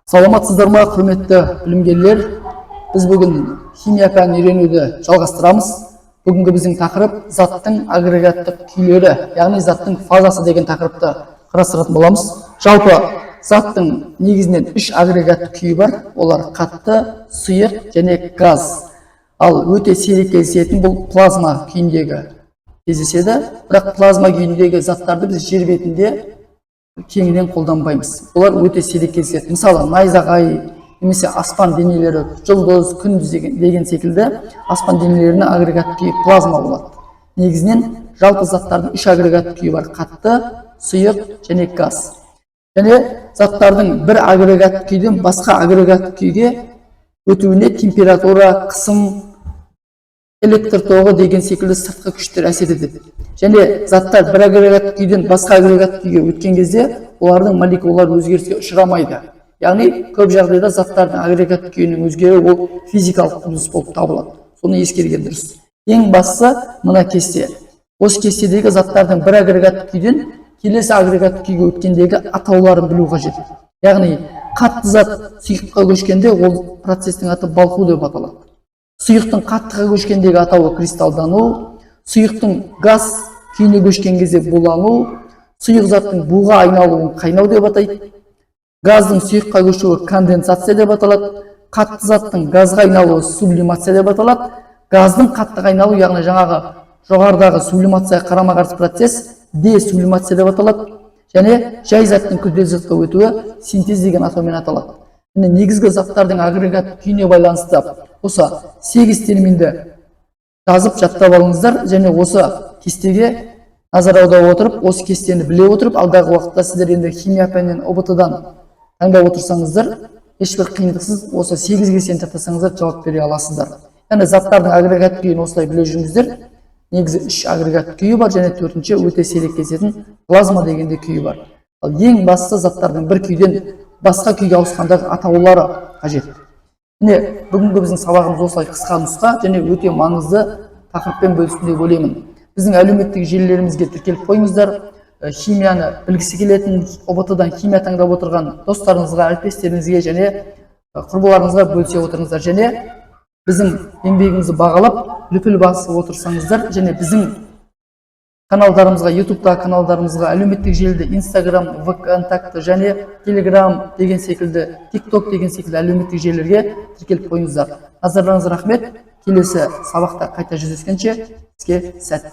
Саламатсыздар ма, құрметті білімгерлер? Біз бүгін химия пәнін үйренуді жалғастырамыз. Бүгінгі біздің тақырып заттың агрегаттық күйлері, яғни заттың фазасы деген тақырыпты қарастыратын боламыз. Жалпы заттың негізінен 3 агрегаттық күйі бар. Олар қатты, сұйық және газ. Ал өте сирек кездесетін бұл плазма күйіндегі кездеседі. Бірақ плазма күйіндегі заттарды біз жер бетінде кеңінен қолданбаймыз. Олар өте сирек кездеседі. Мысалы, найзағай немесе аспан денелері, жұлдыз, күндіз деген секілді аспан денелерінің агрегаттық күйі плазма болады. Негізінен жалпы заттардың 3 агрегаттық күйі бар: қатты, сұйық және газ. Және заттардың бір агрегаттық күйден басқа агрегаттық күйге өтуіне температура, қысым, электр тоғы деген секілді сыртқы күштер әсер етеді. Және заттар бір агрегаттық күйден басқа агрегаттық күйге өткен кезде олардың молекулалары өзгеріске ұшырамайды. Яғни көп жағдайда заттардың агрегаттық күйінің өзгеруі ол физикалық құбылыс болып табылады. Соны ескерген дұрыс. Ең бастысы мына кесте. Осы кестедегі заттардың бір агрегаттық күйден келесі агрегаттық күйге өткендегі атауларын білу қажет. Яғни қатты зат сұйыққа көшкенде ол процестің аты балқу деп аталады. Сұйықтың қаттыға көшкендегі атауы кристалдану, сұйықтың газ күйіне көшкен кезде булану, сұйық заттың буға айналуын қайнау деп атайды. Газдың сұйыққа көшуі конденсация деп аталады. Қатты заттың газға айналуы сублимация деп аталады. Газдың қаттыға айналуы, яғни жаңағы жоғарыдағы сублимацияға қарама-қарсы процесс десублимация деп аталады. Және жай заттың күрделі затқа өтуі синтез деген атаумен аталады. Негізгі заттардың агрегаттық күйіне байланысты осы 8 терминді жазып жаттап алыңыздар. Және осы кестеге назар аударып отырып, осы кестені біле отырып, алдағы уақытта сіздер енді химия пәнінен ОБТ-дан таңдап отырсаңыздар, ешбір қиындықсыз осы 8 кестені тақтасаңыздар жауап бере аласыздар. Яғни заттардың агрегаттық күйін осылай біле жүріңіздер. Негізі 3 агрегаттық күйі бар және 4-ші өте сирек кездесетін плазма дегенде күйі бар. Ал ең бастысы заттардың бір күйден басқа күйге ауысқандағы атаулары қажет. Міне, бүгінгі біздің сабағымыз осылай қысқа нұсқа және өте маңызды тақырыппен бөлістім деп ойлаймын. Біздің әлеуметтік желілерімізге тіркеліп қойыңыздар. Химияны білгісі келетін, ОБТ-дан химия таңдап отырған достарыңызға, әріптестеріңізге және құрбыларыңызға бөлісе отырыңыздар. Және біздің еңбегімізді бағалап, лүпіл басып отырсаңыздар, және біздің каналдарымызға, YouTube-та каналдарымызға, әлеуметтік желіде Instagram, ВКонтакте және Telegram деген секілді, TikTok деген секілді әлеуметтік желілерге тіркеліп қойыңыздар. Назарларыңызға рахмет. Келесі сабақта қайта жүздескенше сізге сәт.